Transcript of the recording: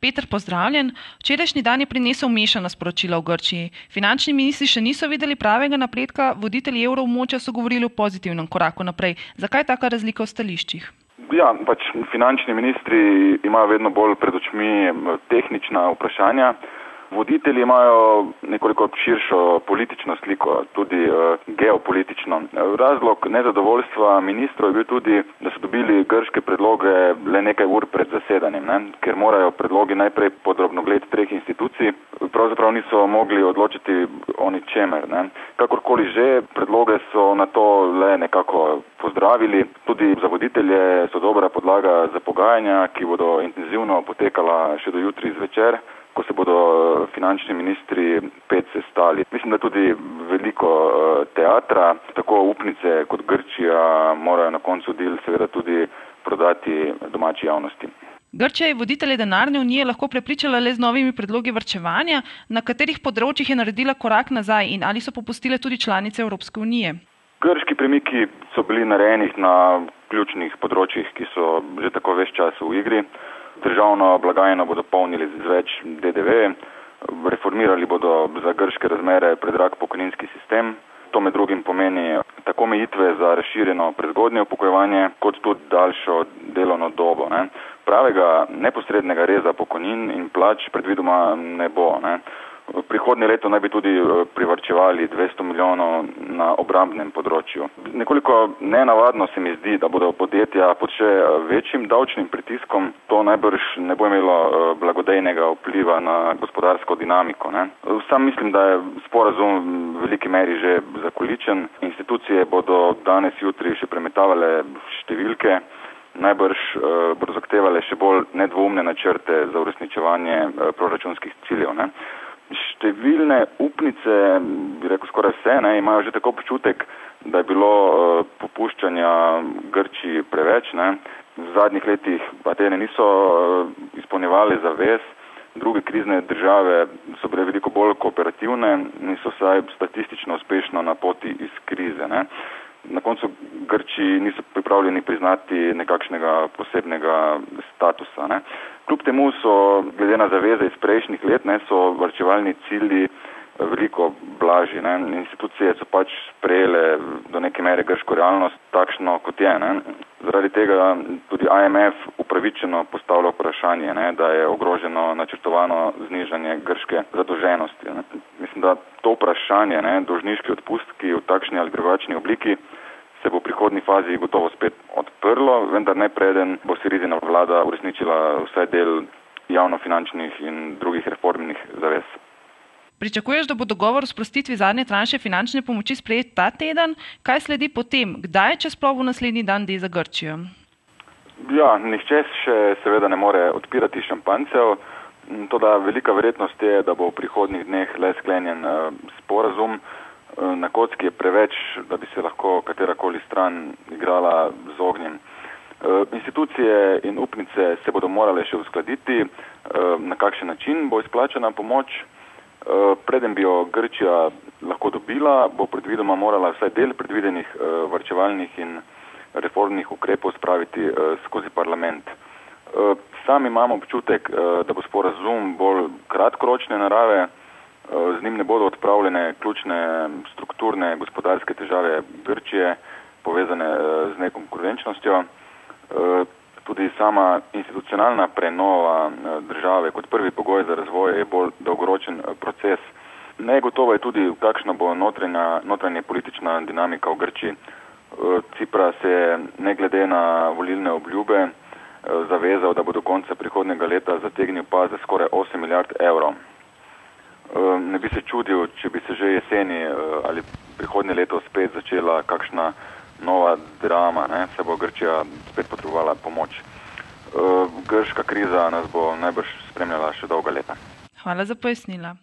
Peter, pozdravljen. Včerajšnji dan je prinesel mešana sporočila v Grčiji. Finančni ministri še niso videli pravega napredka, voditelji evroobmočja so govorili o pozitivnem koraku naprej. Zakaj taka razlika v stališčih? Ja, finančni ministri imajo vedno bolj pred očmi tehnična vprašanja. Voditelji imajo nekoliko širšo politično sliko, tudi geopolitično. Razlog nezadovoljstva ministrov je bil tudi, da so dobili grške predloge le nekaj ur pred zasedanjem, ker morajo predlogi najprej pod drobnogled 3 institucij. Pravzaprav niso mogli odločiti o ničemer. Kakorkoli že, predloge so na to le nekako pozdravili. Tudi za voditelje so dobra podlaga za pogajanja, ki bodo intenzivno potekala še do jutri zvečer, ko se bodo finančni ministri spet sestali. Mislim, da tudi veliko teatra, tako upnice kot Grčija morajo na koncu del seveda tudi prodati domači javnosti. Grčija je voditelje denarne unije lahko prepričala le z novimi predlogi varčevanja, na katerih področjih je naredila korak nazaj in ali so popustile tudi članice Evropske unije? Grški premiki so bili narejeni na ključnih področjih, ki so že tako ves čas v igri. Državno blagajno bodo polnili z več DDV, reformirali bodo za grške razmere predrag pokojninski sistem. To med drugim pomeni tako omejitve za razširjeno prezgodnje upokojevanje, kot tudi daljšo delovno dobo. Pravega neposrednega reza pokojnin in plač predvidoma ne bo. Prihodnje leto naj bi tudi privarčevali 200 milijonov na obrambnem področju. Nekoliko nenavadno se mi zdi, da bodo podjetja pod še večjim davčnim pritiskom. To najbrž ne bo imelo blagodejnega vpliva na gospodarsko dinamiko. Sam mislim, da je sporazum v veliki meri že zakoličen. Institucije bodo danes jutri še premetavale številke. Najbrž bodo zahtevale še bolj nedvoumne načrte za uresničevanje proračunskih ciljev. Številne upnice, bi rekel skoraj vse, imajo že tako občutek, da je bilo popuščanja Grčiji preveč. V zadnjih letih Atene niso izpolnjevale zavez, druge krizne države so bile veliko bolj kooperativne in so vsaj statistično uspešno na poti iz krize. Na koncu Grčiji niso pripravljeni priznati nekakšnega posebnega statusa. Kljub temu so, glede na zaveze iz prejšnjih let, so varčevalni cilji veliko blažji. Institucije so sprejele do neke mere grško realnost takšno, kot je. Zaradi tega tudi IMF upravičeno postavlja vprašanje, da je ogroženo načrtovano znižanje grške zadolženosti. Mislim, da to vprašanje, dolžniški odpustki v takšni ali drugačni obliki, se bo v prihodnji fazi gotovo spet odprlo, vendar ne preden bo Sirizina vlada uresničila vsaj del javnofinančnih in drugih reformnih zavez. Pričakuješ, da bo dogovor o sprostitvi zadnje tranše finančne pomoči sprejet ta teden? Kaj sledi potem? Kdaj, če sploh bo naslednji dan D za Grčijo? Ja, nihče še seveda ne more odpirati šampanjcev. Toda velika verjetnost je, da bo v prihodnjih dneh le sklenjen sporazum. Na kocki je preveč, da bi se lahko katerakoli stran igrala z ognjem. Institucije in upnice se bodo morale še uskladiti, na kakšen način bo izplačana pomoč. Preden bi jo Grčija lahko dobila, bo predvidoma morala vsaj del predvidenih varčevalnih in reformnih ukrepov spraviti skozi parlament. Sam imam občutek, da bo sporazum bolj kratkoročne narave. Z njim ne bodo odpravljene ključne strukturne gospodarske težave Grčije, povezane z nekonkurenčnostjo. Tudi sama institucionalna prenova države kot prvi pogoj za razvoj je bolj dolgoročen proces. Negotovo je tudi, kakšna bo notranja politična dinamika v Grčiji. Tsipras se je ne glede na volilne obljube zavezal, da bo do konca prihodnjega leta zategnil pas za skoraj 8 milijard evrov. Ne bi se čudil, če bi se že jeseni ali prihodnje leto spet začela kakšna nova drama, se bo Grčija spet potrebovala pomoč. Grška kriza nas bo najbrž spremljala še dolga leta. Hvala za pojasnila.